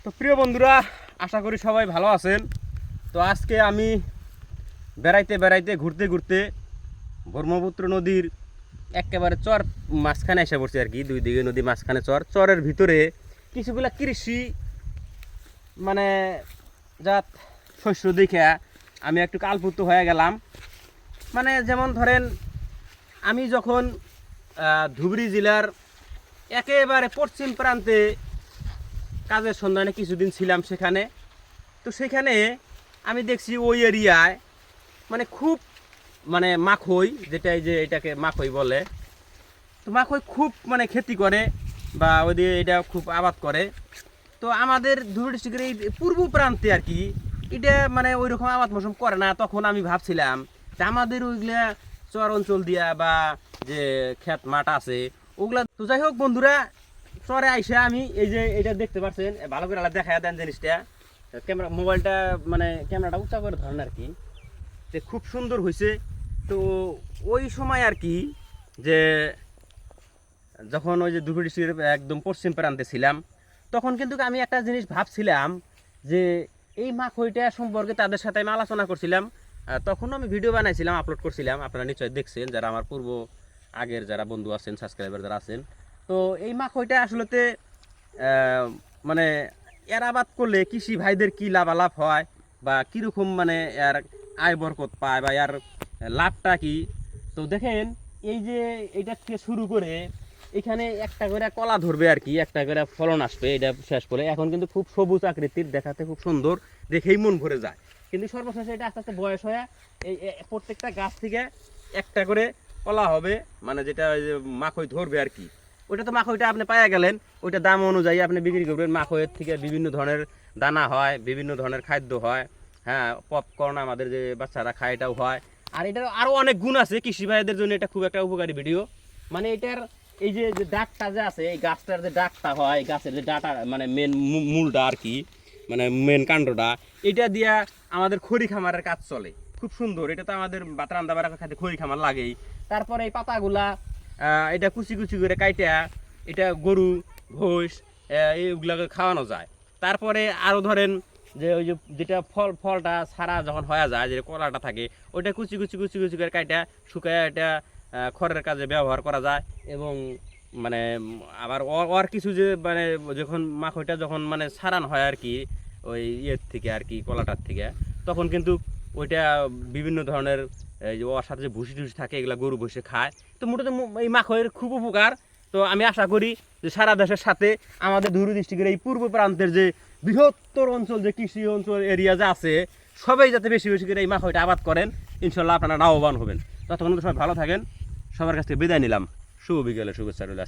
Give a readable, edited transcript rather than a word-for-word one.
তো প্রিয় বন্ধুরা, আশা করি সবাই ভালো আছেন। তো আজকে আমি বেড়াইতে ঘুরতে ঘুরতে ব্রহ্মপুত্র নদীর একেবারে চর মাঝখানে এসে পড়ছি আর কি। দুই দিকে নদী, মাঝখানে চরের ভিতরে কিছুগুলা কৃষি মানে জাত শস্য দেখে আমি একটু কালপুত হয়ে গেলাম। মানে যেমন ধরেন, আমি যখন ধুবড়ী জেলার একেবারে পশ্চিম প্রান্তে কাজের সন্ধানে কিছুদিন ছিলাম সেখানে, তো সেখানে আমি দেখছি ওই এরিয়ায় মানে খুব মানে মাখই, যেটা এই যে এটাকে মাখই বলে, তো মাখই খুব মানে খেতি করে বা ওই দিয়ে এটা খুব আবাদ করে। তো আমাদের ধুবড়ী ডিস্ট্রিক্টের এই পূর্ব প্রান্তে আর কি এটা মানে ওই রকম আবাদ মৌসুম করে না। তখন আমি ভাবছিলাম যে আমাদের ওইগুলা চর অঞ্চল দিয়া বা যে ক্ষেত মাঠ আছে ওগুলা। তো যাই হোক বন্ধুরা, চরে আইসা আমি এই যে এটা দেখতে পাচ্ছেন, ভালো করে দেখা দেন জিনিসটা, ক্যামেরা মোবাইলটা মানে ক্যামেরাটা উঁচা করে ধরেন আর কি, যে খুব সুন্দর হয়েছে। তো ওই সময় আর কি, যে যখন ওই যে ধুবড়ী ডিস্ট্রিক্টের একদম পশ্চিম প্রান্তে ছিলাম, তখন কিন্তু আমি একটা জিনিস ভাবছিলাম যে এই মাখইটা সম্পর্কে তাদের সাথে আমি আলোচনা করছিলাম। তখন আমি ভিডিও বানাইছিলাম, আপলোড করছিলাম, আপনারা নিশ্চয়ই দেখছেন যারা আমার পূর্ব আগের যারা বন্ধু আছেন, সাবস্ক্রাইবার যারা আছেন। তো এই মাখইটা আসলেতে মানে এর আবাদ করলে কৃষি ভাইদের কী লাভালাভ হয় বা কীরকম মানে এর আয় বরকত পায় বা এর লাভটা কি। তো দেখেন, এই যে এইটা থেকে শুরু করে এখানে একটা করে কলা ধরবে আর কি, একটা করে ফলন আসবে। এটা শেষ করে এখন কিন্তু খুব সবুজ আকৃতির, দেখাতে খুব সুন্দর, দেখেই মন ভরে যায়। কিন্তু সর্বশেষে এটা আস্তে আস্তে বয়স হয়ে এই প্রত্যেকটা গাছ থেকে একটা করে কলা হবে, মানে যেটা ওই যে মাখই ধরবে আর কি। ওইটা তো মাখইটা আপনি পাইয়া গেলেন, ওইটা দাম অনুযায়ী আপনি বিক্রি করবেন। মাখইয়ের থেকে বিভিন্ন ধরনের দানা হয়, বিভিন্ন ধরনের খাদ্য হয়। হ্যাঁ, পপকর্ন আমাদের যে বাচ্চারা খায় এটাও হয়। আর এটার আরও অনেক গুণ আছে, কৃষি ভাইদের জন্য এটা খুব একটা উপকারী ভিডিও। মানে এটার এই যে ডাকটা যে আছে, এই গাছটার যে ডাকটা হয়, গাছের যে ডাটা মানে মেন মূলটা আর কি, মানে মেন কাণ্ডটা, এটা দিয়া আমাদের খড়ি খামারের কাজ চলে খুব সুন্দর। এটা তো আমাদের রান্না বাড়া খাতে খড়ি খামার লাগেই। তারপরে এই পাতাগুলা এটা কুচি কুচি করে কাইটা এটা গরু ভৈঁস এইগুলাকে খাওয়ানো যায়। তারপরে আরও ধরেন যে ওই যে যেটা ফলটা ছাড়া যখন হয়ে যায়, যে কলাটা থাকে, ওইটা কুচি কুচি কুচি কুচি করে কাইটা শুকায় এটা খড়ের কাজে ব্যবহার করা যায়। এবং মানে আবার ওর কিছু যে মানে যখন মাখইটা যখন মানে ছাড়ানো হয় আর কি ওই ইয়ের থেকে আর কি, কলাটার থেকে, তখন কিন্তু ওইটা বিভিন্ন ধরনের এই যে ওর সাথে যে ভুসি টুসি থাকে এগুলো গরু বসে খায়। তো মোটামুটি এই মাখইয়ের খুব উপকার। তো আমি আশা করি যে সারা দেশের সাথে আমাদের ধুবড়ী ডিস্ট্রিক্টের এই পূর্ব প্রান্তের যে বৃহত্তর অঞ্চল, যে কৃষি অঞ্চল এরিয়া যে আছে, সবাই যাতে বেশি বেশি করে এই মাখইটা আবাদ করেন, ইনশাল্লাহ আপনারা লাভবান হবেন। ততক্ষণ সবাই ভালো থাকেন। সবার কাছ থেকে বিদায় নিলাম। শুভ বিকেলে শুভেচ্ছা রইল।